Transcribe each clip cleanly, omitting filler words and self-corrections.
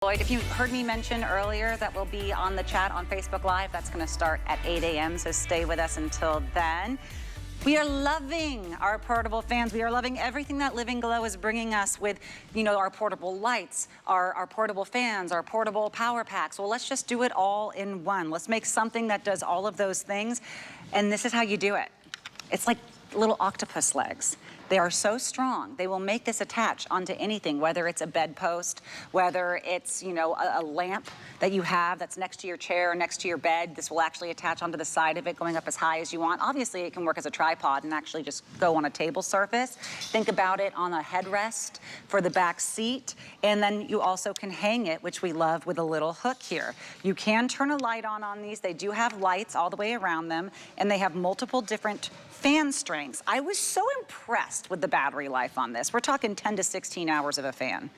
Lloyd, if you heard me mention earlier that we'll be on the chat on Facebook Live, that's going to start at 8 a.m., so stay with us until then. We are loving our portable fans. We are loving everything that Living Glow is bringing us with, you know, our portable lights, our portable fans, our portable power packs. Well, let's just do it all in one. Let's make something that does all of those things, and this is how you do it. It's like little octopus legs. They are so strong. They will make this attach onto anything, whether it's a bedpost, whether it's, you know, a lamp that you have that's next to your chair, next to your bed. This will actually attach onto the side of it, going up as high as you want. Obviously, it can work as a tripod and actually just go on a table surface. Think about it on a headrest for the back seat. And then you also can hang it, which we love, with a little hook here. You can turn a light on these. They do have lights all the way around them, and they have multiple different fan strengths. I was so impressed with the battery life on this. We're talking 10 to 16 hours of a fan.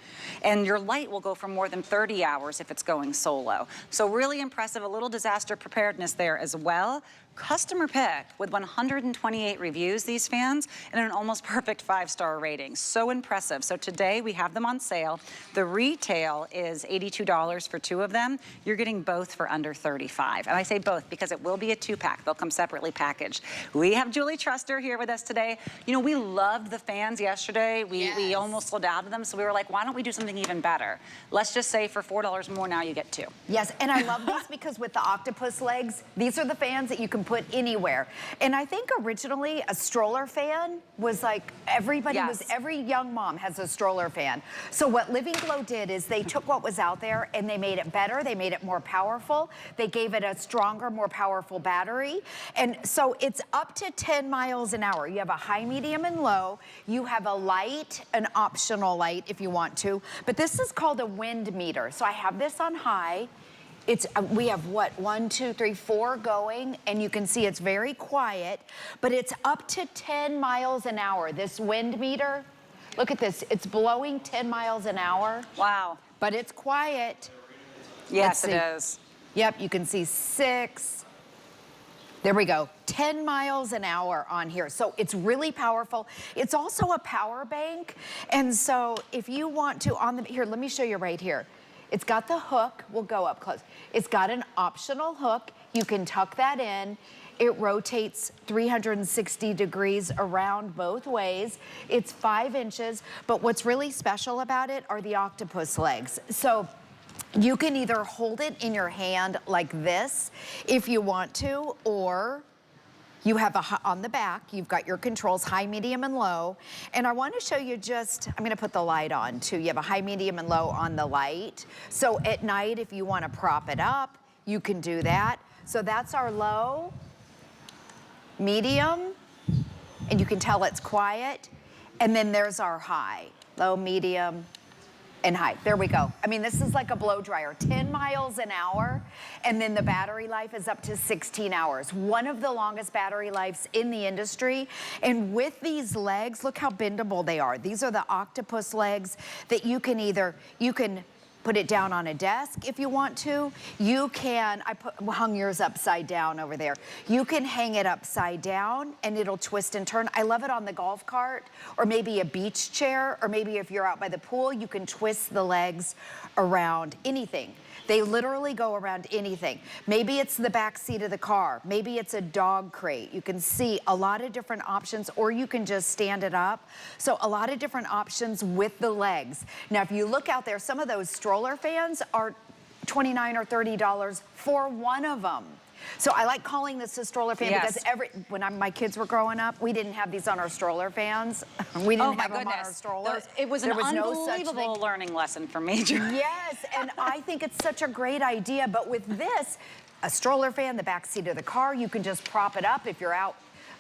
And your light will go for more than 30 hours if it's going solo. So really impressive, a little disaster preparedness there as well. Customer pick with 128 reviews, these fans, and an almost perfect 5-star rating. So impressive. So today we have them on sale. The retail is $82 for 2 of them. You're getting both for under $35. And I say both because it will be a 2-pack. They'll come separately packaged. We have Julie Truster here with us today. You know, we loved the fans yesterday. We almost sold out of them, so we were like, why don't we do something even better? Let's just say for $4 more now you get 2. Yes, and I love this because with the octopus legs, these are the fans that you can put anywhere. And I think originally a stroller fan was like every young mom has a stroller fan. So what Living Glow did is they took what was out there and they made it better. They made it more powerful. They gave it a stronger, more powerful battery. And so it's up to 10 miles an hour. You have a high, medium, and low. You have a light, an optional light if you want to. But this is called a wind meter. So I have this on high. It's, we have what, 1, 2, 3, 4 going, and you can see it's very quiet, but it's up to 10 miles an hour. This wind meter, look at this, it's blowing 10 miles an hour. Wow. But it's quiet. Yes, it is. Yep, you can see 6. There we go, 10 miles an hour on here. So it's really powerful. It's also a power bank. And so if you want to, here, let me show you right here. It's got the hook, we'll go up close. It's got an optional hook. You can tuck that in. It rotates 360 degrees around both ways. It's 5 inches, but what's really special about it are the octopus legs. So you can either hold it in your hand like this if you want to, or you have on the back, you've got your controls, high, medium, and low. And I want to show you just, I'm going to put the light on too. You have a high, medium, and low on the light. So at night, if you want to prop it up, you can do that. So that's our low, medium, and you can tell it's quiet. And then there's our high, low, medium, and high. There we go. I mean, this is like a blow dryer, 10 miles an hour, and then the battery life is up to 16 hours. One of the longest battery lives in the industry. And with these legs, look how bendable they are. These are the octopus legs that you can put it down on a desk if you want to. You can, hung yours upside down over there. You can hang it upside down and it'll twist and turn. I love it on the golf cart or maybe a beach chair, or maybe if you're out by the pool, you can twist the legs around anything. They literally go around anything. Maybe it's the back seat of the car. Maybe it's a dog crate. You can see a lot of different options, or you can just stand it up. So a lot of different options with the legs. Now, if you look out there, some of those stroller fans are $29 or $30 for one of them. So I like calling this a stroller fan because when my kids were growing up, we didn't have these on our stroller fans. We didn't have them on our strollers. It was an unbelievable learning lesson for me. Yes, and I think it's such a great idea. But with this, a stroller fan, the back seat of the car, you can just prop it up if you're out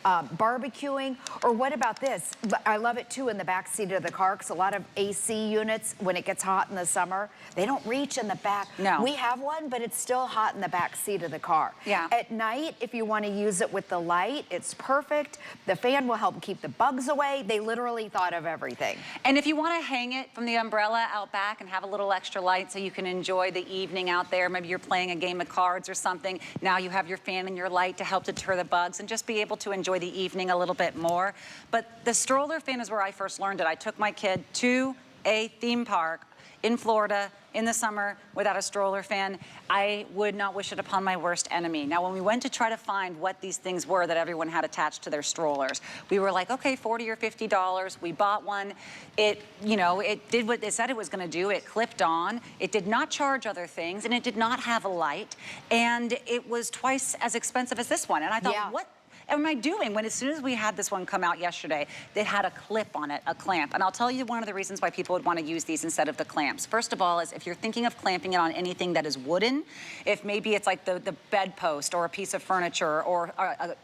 barbecuing. Or what about this? I love it too in the back seat of the car, because a lot of AC units, when it gets hot in the summer, they don't reach in the back. No. We have one, but it's still hot in the back seat of the car. Yeah. At night, if you want to use it with the light, it's perfect. The fan will help keep the bugs away. They literally thought of everything. And if you want to hang it from the umbrella out back and have a little extra light so you can enjoy the evening out there, maybe you're playing a game of cards or something, now you have your fan and your light to help deter the bugs and just be able to enjoy the evening a little bit more. But the stroller fan is where I first learned it. I took my kid to a theme park in Florida in the summer without a stroller fan, I would not wish it upon my worst enemy. Now, when we went to try to find what these things were that everyone had attached to their strollers, we were like, okay, $40 or $50. We bought one. It, you know, it did what it said it was going to do. It clipped on. It did not charge other things, and it did not have a light. And it was twice as expensive as this one. And I thought, what am I doing? When as soon as we had this one come out yesterday, they had a clip on it, a clamp. And I'll tell you one of the reasons why people would want to use these instead of the clamps. First of all, is if you're thinking of clamping it on anything that is wooden, if maybe it's like the bedpost or a piece of furniture or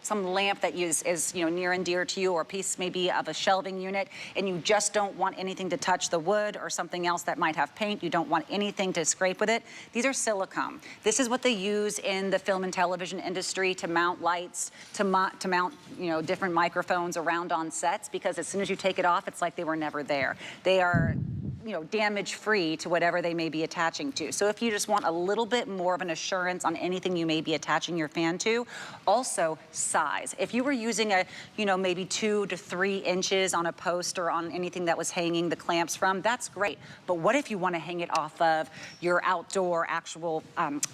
some lamp that is you know, near and dear to you, or a piece maybe of a shelving unit, and you just don't want anything to touch the wood or something else that might have paint, you don't want anything to scrape with it, these are silicone. This is what they use in the film and television industry to mount lights, to mount, you know, different microphones around on sets, because as soon as you take it off, it's like they were never there. They are, you know, damage-free to whatever they may be attaching to. So if you just want a little bit more of an assurance on anything you may be attaching your fan to, also size. If you were using a, you know, maybe 2 to 3 inches on a post or on anything that was hanging the clamps from, that's great. But what if you want to hang it off of your outdoor actual,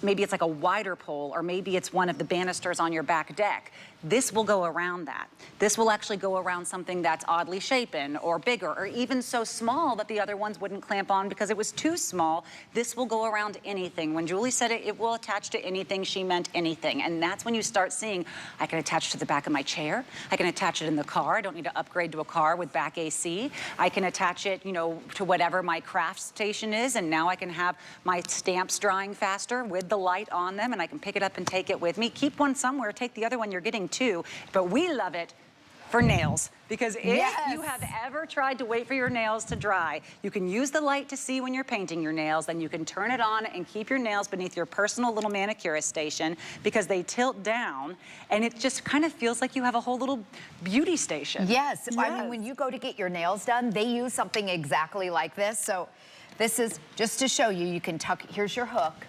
maybe it's like a wider pole, or maybe it's one of the banisters on your back deck. This will go around that. This will actually go around something that's oddly shapen or bigger, or even so small that the other ones wouldn't clamp on because it was too small. This will go around anything. When Julie said it will attach to anything, she meant anything. And that's when you start seeing, I can attach to the back of my chair. I can attach it in the car. I don't need to upgrade to a car with back AC. I can attach it, you know, to whatever my craft station is, and now I can have my stamps drying faster with the light on them, and I can pick it up and take it with me. Keep one somewhere, take the other one, you're getting 2. But we love it for nails, because if you have ever tried to wait for your nails to dry, you can use the light to see when you're painting your nails, then you can turn it on and keep your nails beneath your personal little manicurist station, because they tilt down and it just kind of feels like you have a whole little beauty station. Yes. I mean, when you go to get your nails done, they use something exactly like this. So this is just to show you, you can tuck, here's your hook.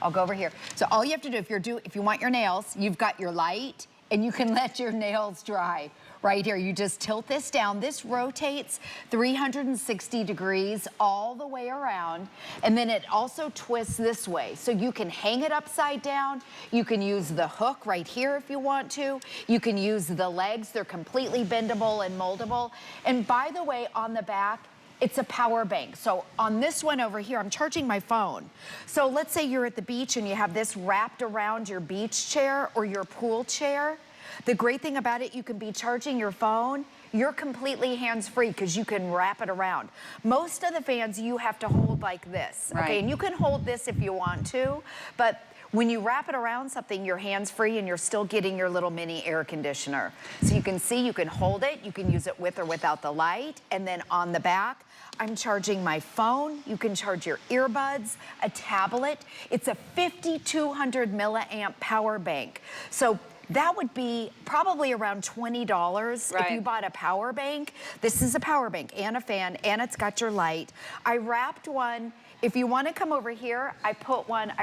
I'll go over here. So all you have to do, if you want your nails, you've got your light, and you can let your nails dry right here. You just tilt this down. This rotates 360 degrees all the way around, and then it also twists this way. So you can hang it upside down. You can use the hook right here if you want to. You can use the legs. They're completely bendable and moldable. And by the way, on the back, it's a power bank. So on this one over here, I'm charging my phone. So let's say you're at the beach and you have this wrapped around your beach chair or your pool chair. The great thing about it, you can be charging your phone. You're completely hands-free because you can wrap it around. Most of the fans you have to hold like this, okay? And you can hold this if you want to, but when you wrap it around something, you're hands-free and you're still getting your little mini air conditioner. So you can see, you can hold it, you can use it with or without the light, and then on the back, I'm charging my phone. You can charge your earbuds, a tablet. It's a 5,200 milliamp power bank. So that would be probably around $20 if you bought a power bank. This is a power bank and a fan, and it's got your light. I wrapped one. If you want to come over here, I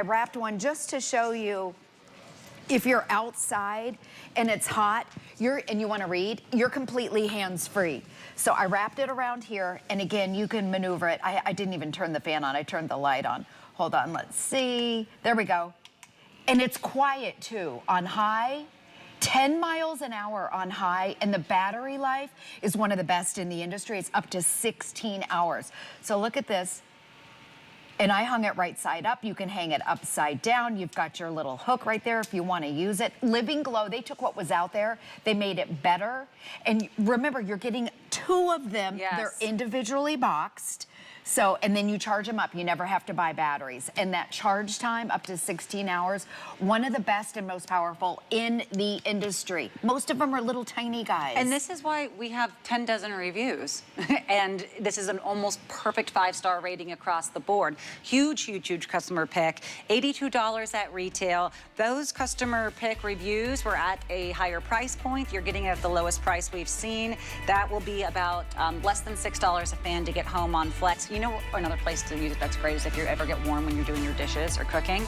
wrapped one just to show you if you're outside and it's hot, and you want to read, you're completely hands-free. So I wrapped it around here, and again, you can maneuver it. I didn't even turn the fan on, I turned the light on. Hold on, let's see. There we go. And it's quiet too. On high, 10 miles an hour on high, and the battery life is one of the best in the industry. It's up to 16 hours. So look at this. And I hung it right side up. You can hang it upside down. You've got your little hook right there if you want to use it. Living Glow, they took what was out there, they made it better. And remember, you're getting 2 of them. They're individually boxed. So, and then you charge them up. You never have to buy batteries. And that charge time, up to 16 hours, one of the best and most powerful in the industry. Most of them are little tiny guys. And this is why we have 10 dozen reviews. And this is an almost perfect 5-star rating across the board. Huge, huge, huge customer pick. $82 at retail. Those customer pick reviews were at a higher price point. You're getting it at the lowest price we've seen. That will be about less than $6 a fan to get home on Flex. You know, another place to use it that's great is if you ever get warm when you're doing your dishes or cooking.